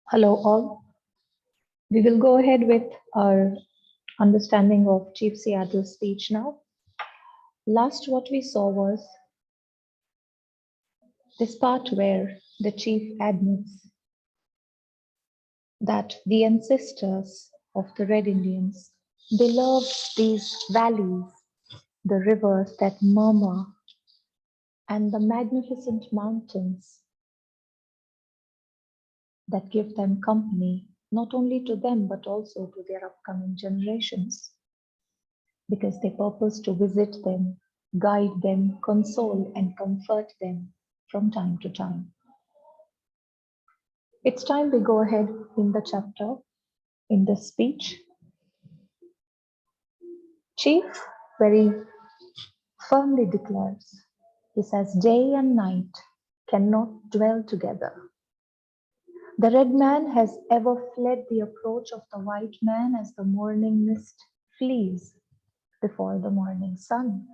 Hello, all. We will go ahead with our understanding of Chief Seattle's speech now. Last, what we saw was this part where the chief admits that the ancestors of the Red Indians, they loved these valleys, the rivers that murmur, and the magnificent mountains that give them company, not only to them but also to their upcoming generations, because they purpose to visit them, guide them, console, and comfort them from time to time. It's time we go ahead in the chapter, in the speech. Chief very firmly declares, he says, day and night cannot dwell together. The red man has ever fled the approach of the white man as the morning mist flees before the morning sun.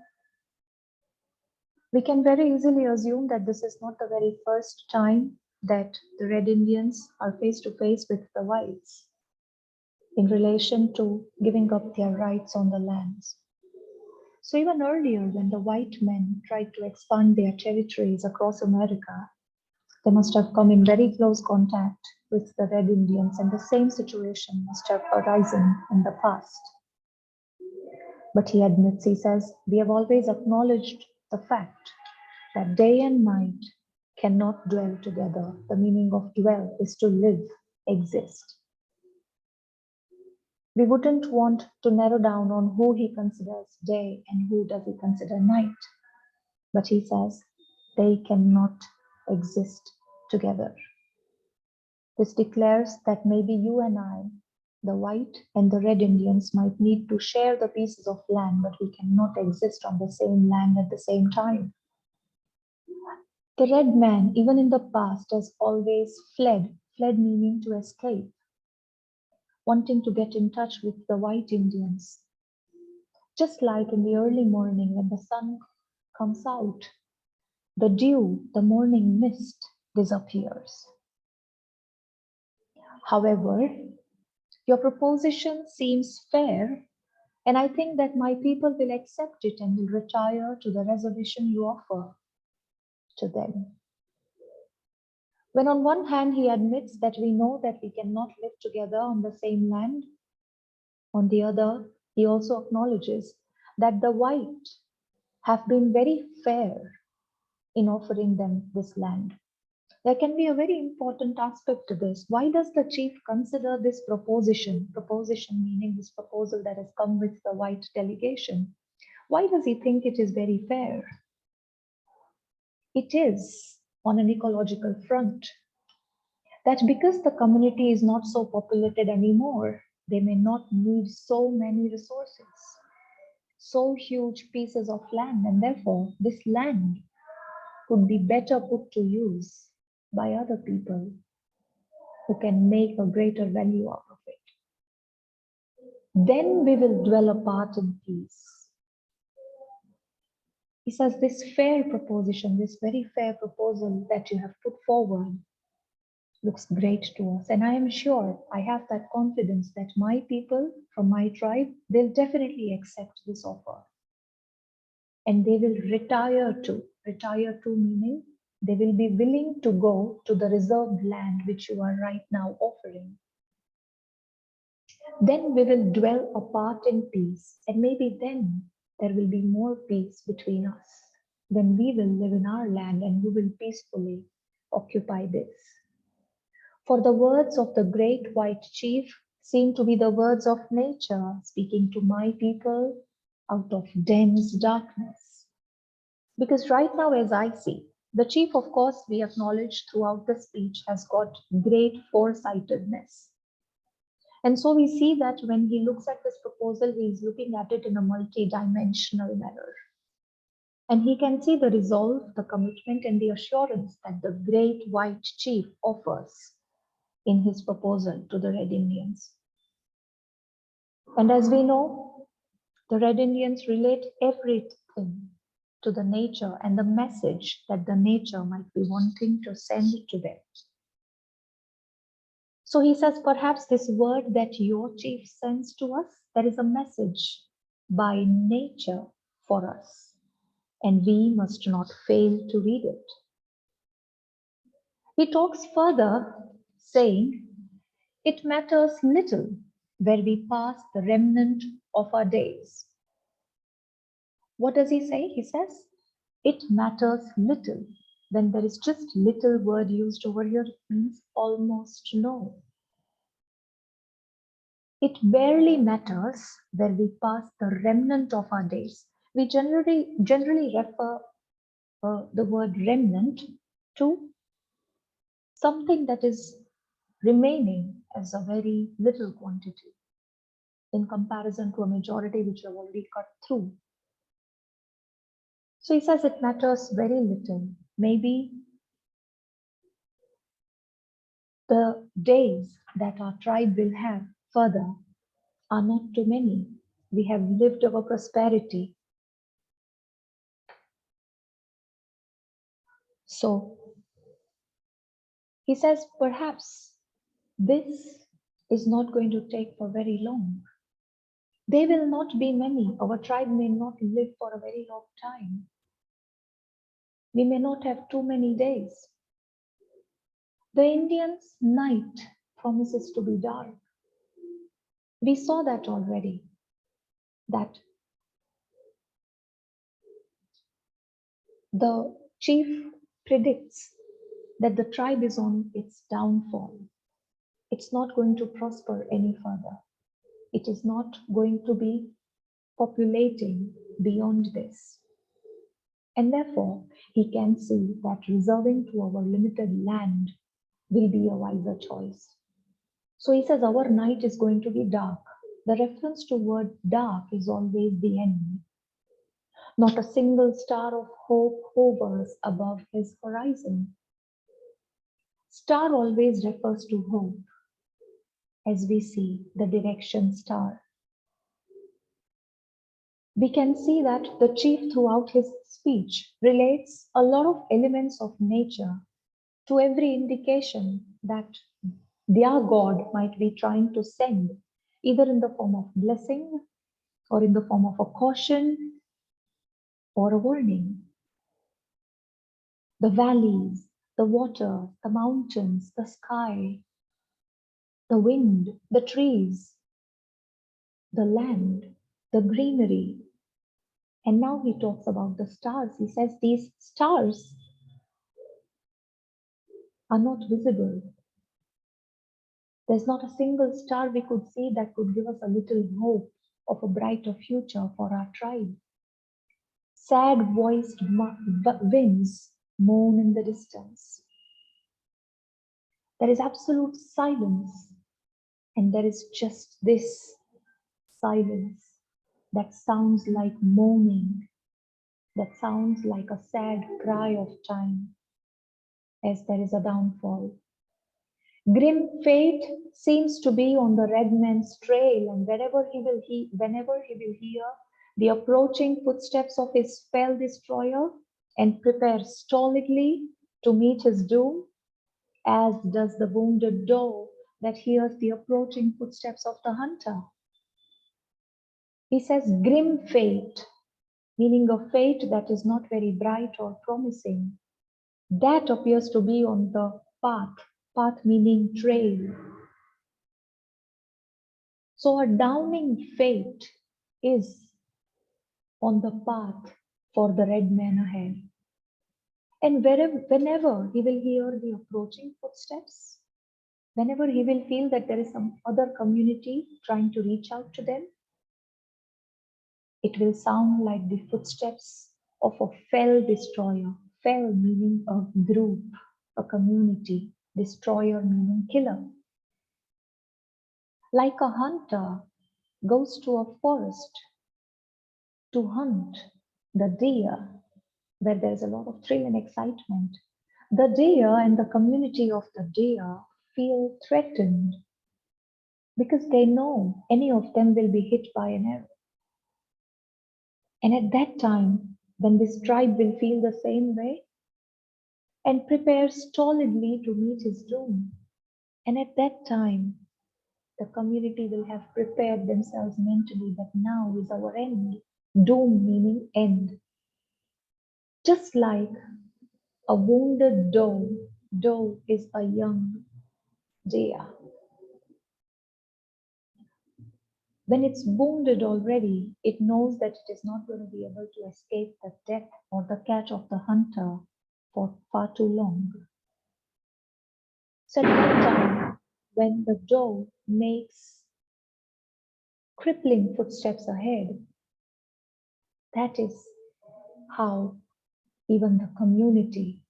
We can very easily assume that this is not the very first time that the Red Indians are face to face with the whites in relation to giving up their rights on the lands. So even earlier, when the white men tried to expand their territories across America, they must have come in very close contact with the Red Indians, and the same situation must have arisen in the past. But he admits, he says, we have always acknowledged the fact that day and night cannot dwell together. The meaning of dwell is to live, exist. We wouldn't want to narrow down on who he considers day and who does he consider night. But he says they cannot exist together. This declares that maybe you and I, the white and the red Indians, might need to share the pieces of land, but we cannot exist on the same land at the same time. The red man, even in the past, has always fled meaning to escape, wanting to get in touch with the white Indians. Just like in the early morning when the sun comes out, the dew, the morning mist disappears. However, your proposition seems fair, and I think that my people will accept it and will retire to the reservation you offer to them. When on one hand he admits that we know that we cannot live together on the same land, on the other, he also acknowledges that the white have been very fair in offering them this land. There can be a very important aspect to this. Why does the chief consider this proposition meaning this proposal that has come with the white delegation? Why does he think it is very fair? It is on an ecological front that because the community is not so populated anymore, they may not need so many resources, so huge pieces of land, and therefore this land could be better put to use by other people who can make a greater value out of it. Then we will dwell apart in peace. He says this fair proposition, this very fair proposal that you have put forward looks great to us. And I am sure, I have that confidence that my people from my tribe, they'll definitely accept this offer. And they will retire to meaning they will be willing to go to the reserved land which you are right now offering. Then we will dwell apart in peace, and maybe then there will be more peace between us. Then we will live in our land and you will peacefully occupy this. For the words of the great white chief seem to be the words of nature speaking to my people out of dense darkness. Because right now, as I see, the chief, of course, we acknowledge throughout the speech, has got great foresightedness. And so we see that when he looks at this proposal, he is looking at it in a multi-dimensional manner. And he can see the resolve, the commitment, and the assurance that the great white chief offers in his proposal to the Red Indians. And as we know, the Red Indians relate everything to the nature and the message that the nature might be wanting to send to them. So he says, perhaps this word that your chief sends to us, there is a message by nature for us, and we must not fail to read it. He talks further, saying, it matters little where we pass the remnant of our days. What does he say? He says, it matters little. When there is just little word used over here, it means almost no. It barely matters where we pass the remnant of our days. We generally refer the word remnant to something that is remaining as a very little quantity in comparison to a majority which have already cut through. So he says it matters very little. Maybe the days that our tribe will have further are not too many. We have lived our prosperity. So he says perhaps this is not going to take for very long. They will not be many. Our tribe may not live for a very long time. We may not have too many days. The Indians' night promises to be dark. We saw that already, that the chief predicts that the tribe is on its downfall. It's not going to prosper any further. It is not going to be populating beyond this. And therefore, he can see that reserving to our limited land will be a wiser choice. So he says our night is going to be dark. The reference to word dark is always the enemy. Not a single star of hope hovers above his horizon. Star always refers to hope, as we see the direction star. We can see that the chief throughout his speech relates a lot of elements of nature to every indication that their God might be trying to send, either in the form of blessing or in the form of a caution or a warning. The valleys, the water, the mountains, the sky, the wind, the trees, the land, the greenery. And now he talks about the stars. He says these stars are not visible. There's not a single star we could see that could give us a little hope of a brighter future for our tribe. Sad voiced winds moan in the distance. There is absolute silence, and there is just this silence that sounds like moaning, that sounds like a sad cry of time as there is a downfall. Grim fate seems to be on the red man's trail, and whenever he will hear the approaching footsteps of his fell destroyer and prepare stolidly to meet his doom, as does the wounded doe that hears the approaching footsteps of the hunter. He says grim fate, meaning a fate that is not very bright or promising. That appears to be on the path meaning trail. So a downing fate is on the path for the red man ahead. And whenever he will hear the approaching footsteps, whenever he will feel that there is some other community trying to reach out to them, it will sound like the footsteps of a fell destroyer. Fell meaning a group, a community. Destroyer meaning killer. Like a hunter goes to a forest to hunt the deer, where there's a lot of thrill and excitement. The deer and the community of the deer feel threatened because they know any of them will be hit by an arrow. And at that time, when this tribe will feel the same way and prepare stolidly to meet his doom, And at that time, the community will have prepared themselves mentally that now is our end. Doom meaning end. Just like a wounded doe is a young deer. When it's wounded already, it knows that it is not going to be able to escape the death or the catch of the hunter for far too long. So at that time, when the doe makes crippling footsteps ahead, that is how even the community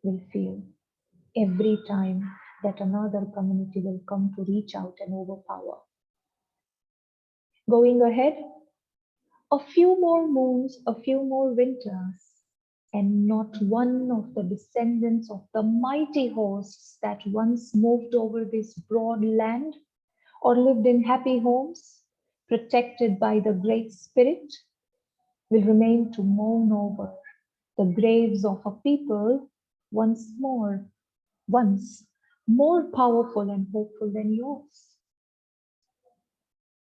will feel every time that another community will come to reach out and overpower. Going ahead, a few more moons, a few more winters, and not one of the descendants of the mighty hosts that once moved over this broad land or lived in happy homes, protected by the Great Spirit, will remain to mourn over the graves of a people once more powerful and hopeful than yours.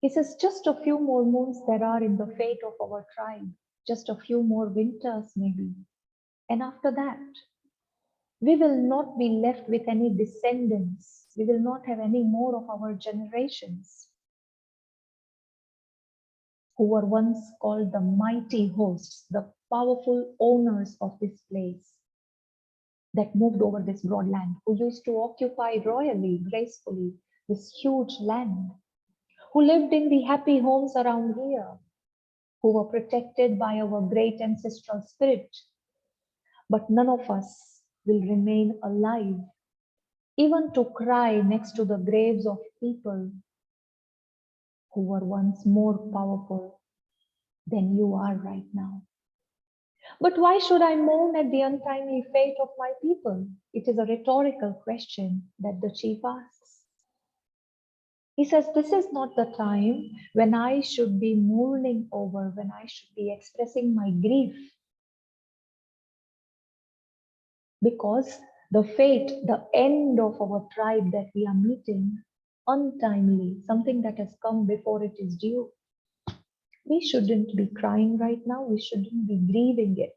He says, just a few more moons there are in the fate of our tribe, just a few more winters maybe. And after that, we will not be left with any descendants. We will not have any more of our generations who were once called the mighty hosts, the powerful owners of this place that moved over this broad land, who used to occupy royally, gracefully, this huge land, who lived in the happy homes around here, who were protected by our great ancestral spirit. But none of us will remain alive, even to cry next to the graves of people who were once more powerful than you are right now. But why should I mourn at the untimely fate of my people? It is a rhetorical question that the chief asks. He says, this is not the time when I should be mourning over, when I should be expressing my grief. Because the fate, the end of our tribe that we are meeting, untimely, something that has come before it is due. We shouldn't be crying right now. We shouldn't be grieving it.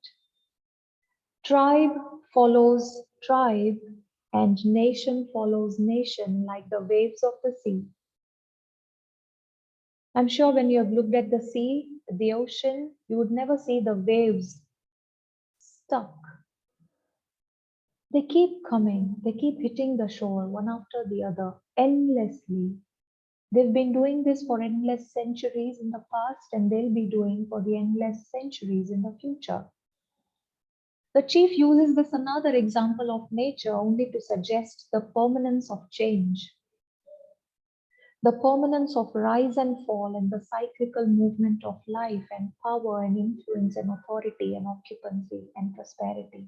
Tribe follows tribe and nation follows nation like the waves of the sea. I'm sure when you have looked at the sea, the ocean, you would never see the waves stuck. They keep coming, they keep hitting the shore one after the other endlessly. They've been doing this for endless centuries in the past, and they'll be doing for the endless centuries in the future. The chief uses this another example of nature only to suggest the permanence of change, the permanence of rise and fall, and the cyclical movement of life and power and influence and authority and occupancy and prosperity.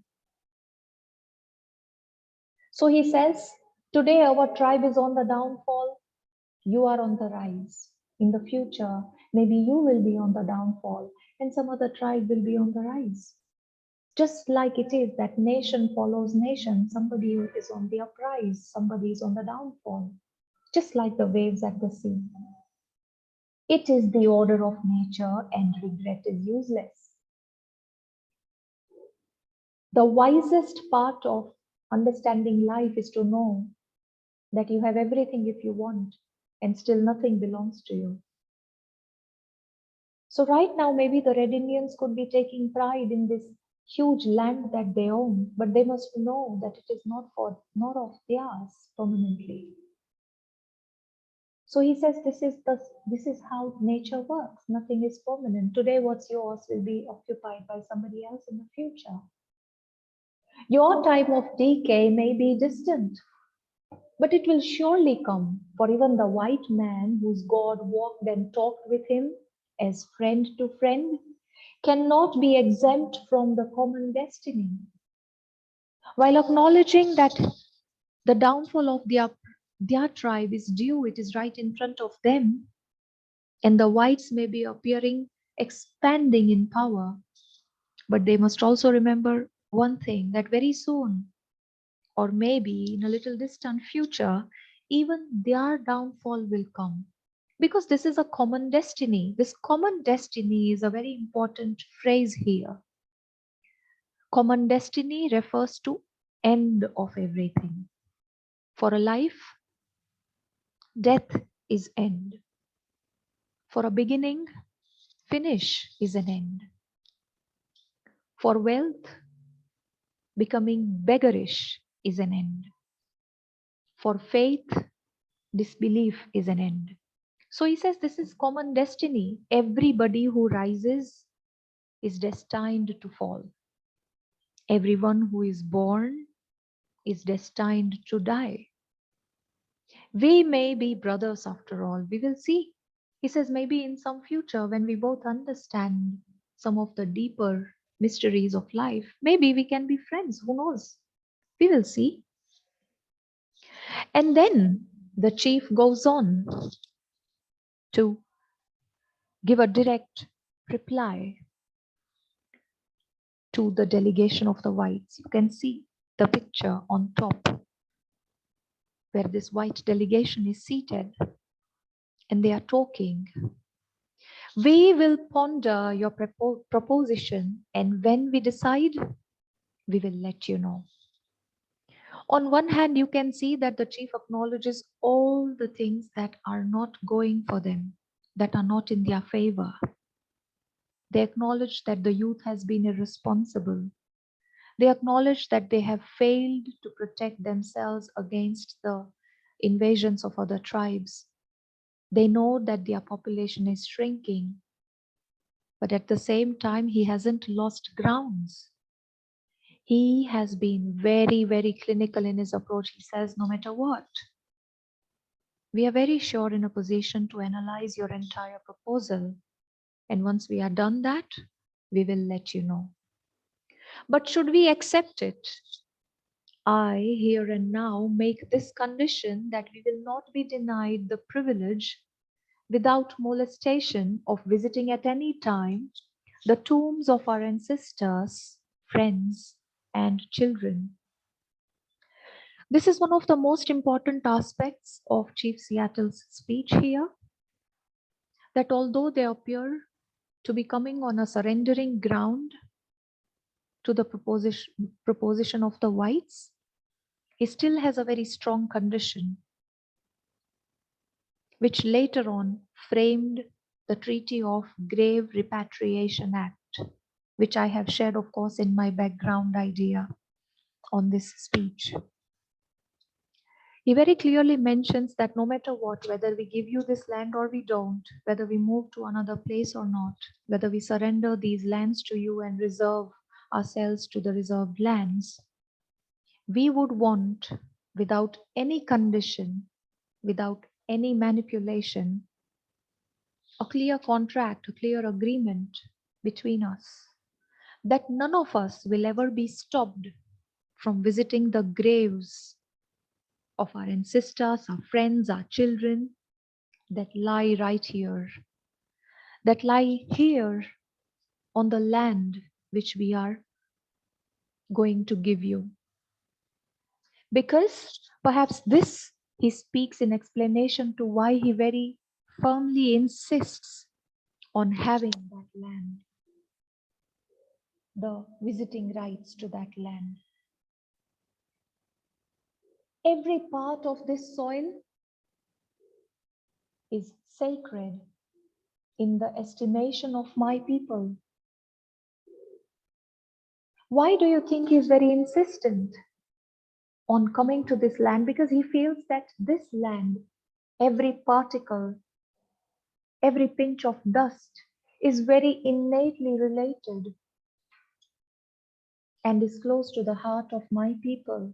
So he says, today our tribe is on the downfall, you are on the rise. In the future, maybe you will be on the downfall and some other tribe will be on the rise. Just like it is that nation follows nation, somebody is on the uprise, somebody is on the downfall, just like the waves at the sea. It is the order of nature and regret is useless. The wisest part of understanding life is to know that you have everything if you want and still nothing belongs to you. So right now, maybe the Red Indians could be taking pride in this huge land that they own, but they must know that it is not of theirs permanently. So he says this is how nature works. Nothing is permanent. Today, what's yours will be occupied by somebody else in the future. Your time of decay may be distant, but it will surely come. For even the white man whose God walked and talked with him as friend to friend cannot be exempt from the common destiny. While acknowledging that the downfall of their tribe is due, it is right in front of them, and the whites may be appearing expanding in power, but they must also remember one thing, that very soon or maybe in a little distant future, even their downfall will come. Because this is a common destiny. This common destiny is a very important phrase here. Common destiny refers to end of everything. For a life, death is end. For a beginning, finish is an end. For wealth, becoming beggarish is an end. For faith, disbelief is an end. So he says this is common destiny. Everybody who rises is destined to fall. Everyone who is born is destined to die. We may be brothers after all. We will see. He says maybe in some future when we both understand some of the deeper mysteries of life, maybe we can be friends. Who knows? We will see. And then the chief goes on to give a direct reply to the delegation of the whites. You can see the picture on top where this white delegation is seated and they are talking. We will ponder your proposition, and when we decide, we will let you know. On one hand, you can see that the chief acknowledges all the things that are not going for them, that are not in their favor. They acknowledge that the youth has been irresponsible. They acknowledge that they have failed to protect themselves against the invasions of other tribes. They know that their population is shrinking, but at the same time, he hasn't lost grounds. He has been very, very clinical in his approach. He says, no matter what, we are very sure in a position to analyze your entire proposal. And once we are done that, we will let you know. But should we accept it? I, here and now, make this condition that we will not be denied the privilege without molestation of visiting at any time the tombs of our ancestors, friends, and children. This is one of the most important aspects of Chief Seattle's speech here, that although they appear to be coming on a surrendering ground to the proposition of the whites, he still has a very strong condition, which later on framed the Treaty of Grave Repatriation Act, which I have shared, of course, in my background idea on this speech. He very clearly mentions that no matter what, whether we give you this land or we don't, whether we move to another place or not, whether we surrender these lands to you and reserve ourselves to the reserved lands, we would want, without any condition, without any manipulation, a clear contract, a clear agreement between us, that none of us will ever be stopped from visiting the graves of our ancestors, our friends, our children that lie right here, that lie here on the land which we are going to give you. Because perhaps this he speaks in explanation to why he very firmly insists on having that land, the visiting rights to that land. Every part of this soil is sacred in the estimation of my people. Why do you think he's very insistent on coming to this land? Because he feels that this land, every particle, every pinch of dust is very innately related and is close to the heart of my people.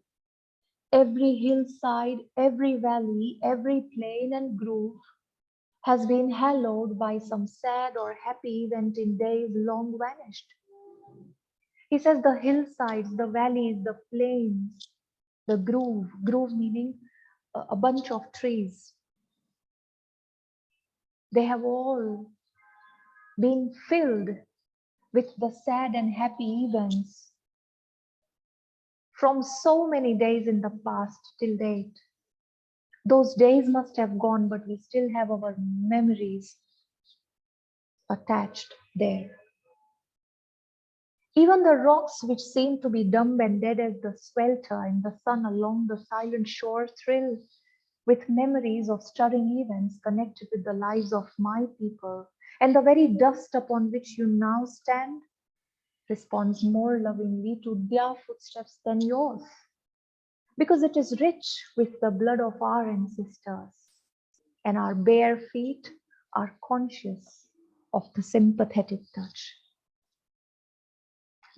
Every hillside, every valley, every plain and grove has been hallowed by some sad or happy event in days long vanished. He says the hillsides, the valleys, the plains, the grove meaning a bunch of trees, they have all been filled with the sad and happy events from so many days in the past till date. Those days must have gone, but we still have our memories attached there. Even the rocks which seem to be dumb and dead as the swelter in the sun along the silent shore thrill with memories of stirring events connected with the lives of my people, and the very dust upon which you now stand responds more lovingly to their footsteps than yours, because it is rich with the blood of our ancestors, and our bare feet are conscious of the sympathetic touch.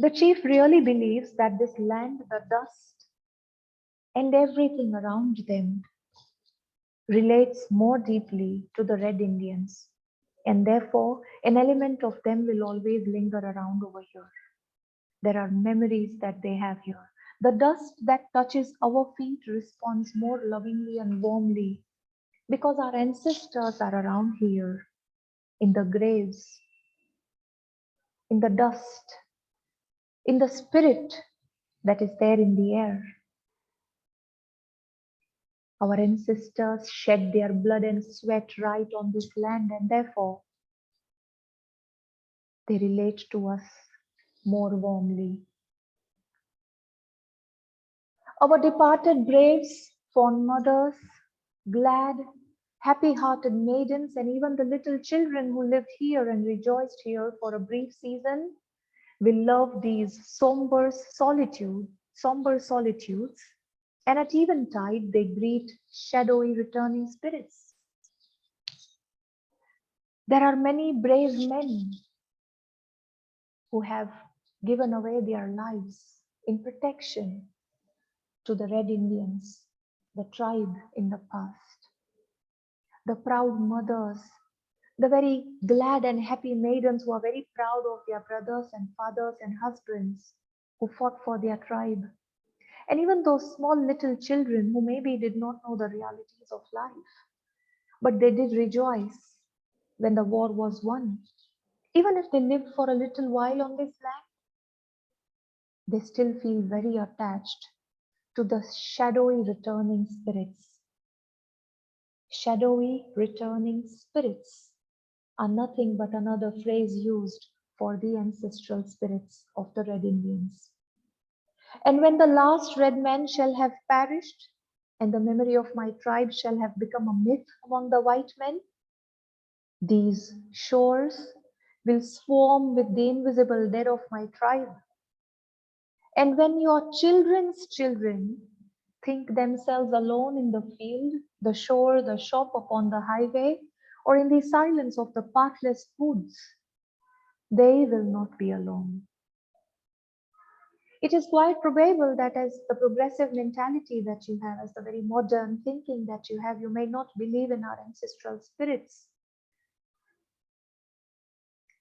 The chief really believes that this land, the dust, and everything around them relates more deeply to the Red Indians, and therefore an element of them will always linger around over here. There are memories that they have here. The dust that touches our feet responds more lovingly and warmly because our ancestors are around here in the graves, in the dust, in the spirit that is there in the air. Our ancestors shed their blood and sweat right on this land, and therefore they relate to us more warmly. Our departed braves, fond mothers, glad, happy-hearted maidens, and even the little children who lived here and rejoiced here for a brief season will love these somber solitudes, and at eventide they greet shadowy returning spirits. There are many brave men who have given away their lives in protection to the Red Indians, the tribe in the past. The proud mothers, the very glad and happy maidens who are very proud of their brothers and fathers and husbands who fought for their tribe. And even those small little children who maybe did not know the realities of life, but they did rejoice when the war was won. Even if they lived for a little while on this land, they still feel very attached to the shadowy returning spirits. Shadowy returning spirits are nothing but another phrase used for the ancestral spirits of the Red Indians. And when the last red man shall have perished, and the memory of my tribe shall have become a myth among the white men, these shores will swarm with the invisible dead of my tribe. And when your children's children think themselves alone in the field, the shore, the shop upon the highway, or in the silence of the pathless woods, they will not be alone. It is quite probable that as the progressive mentality that you have, as the very modern thinking that you have, you may not believe in our ancestral spirits.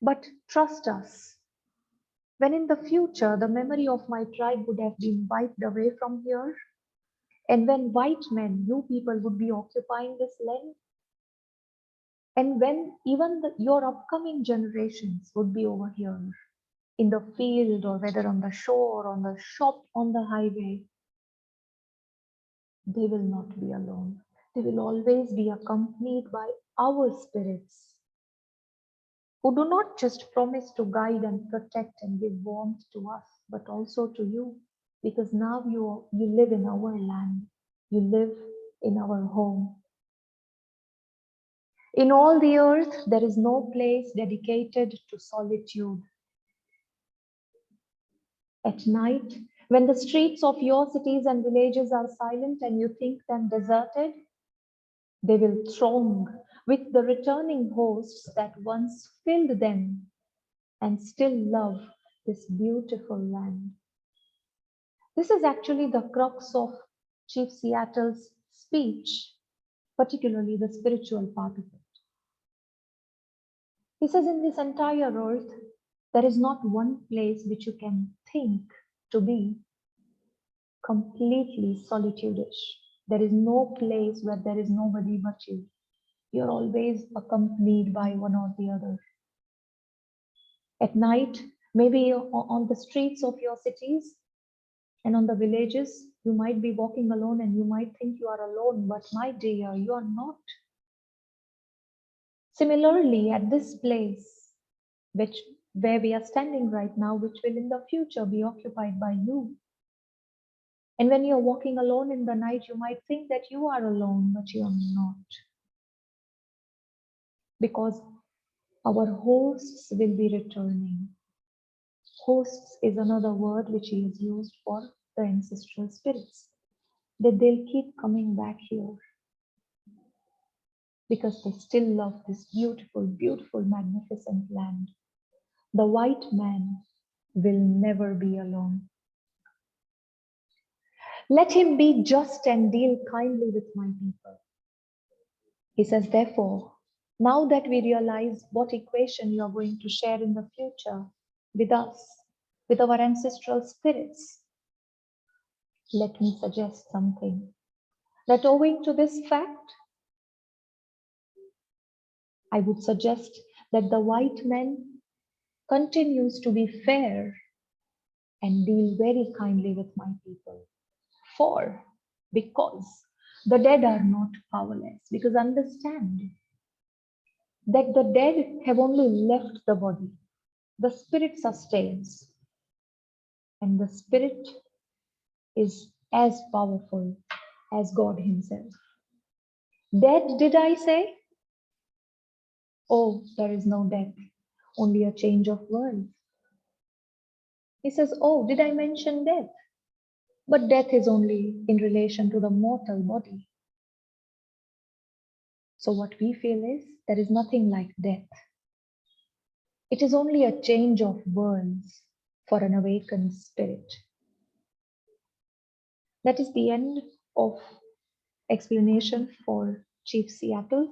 But trust us, when in the future the memory of my tribe would have been wiped away from here, and when white men, you people, would be occupying this land, and when even your upcoming generations would be over here in the field, or whether on the shore, on the shop, on the highway, they will not be alone. They will always be accompanied by our spirits, who do not just promise to guide and protect and give warmth to us, but also to you, because now you live in our land, you live in our home. In all the earth, there is no place dedicated to solitude. At night, when the streets of your cities and villages are silent and you think them deserted, they will throng with the returning hosts that once filled them and still love this beautiful land. This is actually the crux of Chief Seattle's speech, particularly the spiritual part of it. He says, in this entire earth, there is not one place which you can think to be completely solitudish. There is no place where there is nobody but you. You're always accompanied by one or the other. At night, maybe on the streets of your cities, And on the villages, you might be walking alone and you might think you are alone, but my dear, you are not. Similarly, at this place, where we are standing right now, which will in the future be occupied by you. And when you're walking alone in the night, you might think that you are alone, but you're not. Because our hosts will be returning. Hosts is another word which is used for the ancestral spirits, that they'll keep coming back here because they still love this beautiful, beautiful, magnificent land. The white man will never be alone. Let him be just and deal kindly with my people. He says, therefore, now that we realize what equation you are going to share in the future with us, with our ancestral spirits, let me suggest something. That owing to this fact, I would suggest that the white man continues to be fair and deal very kindly with my people. Because the dead are not powerless. Because understand that the dead have only left the body. The spirit sustains. And the spirit is as powerful as God himself. Dead, did I say? Oh, there is no death, only a change of world. He says, oh, did I mention death? But death is only in relation to the mortal body. So what we feel is there is nothing like death. It is only a change of worlds for an awakened spirit. That is the end of explanation for Chief Seattle.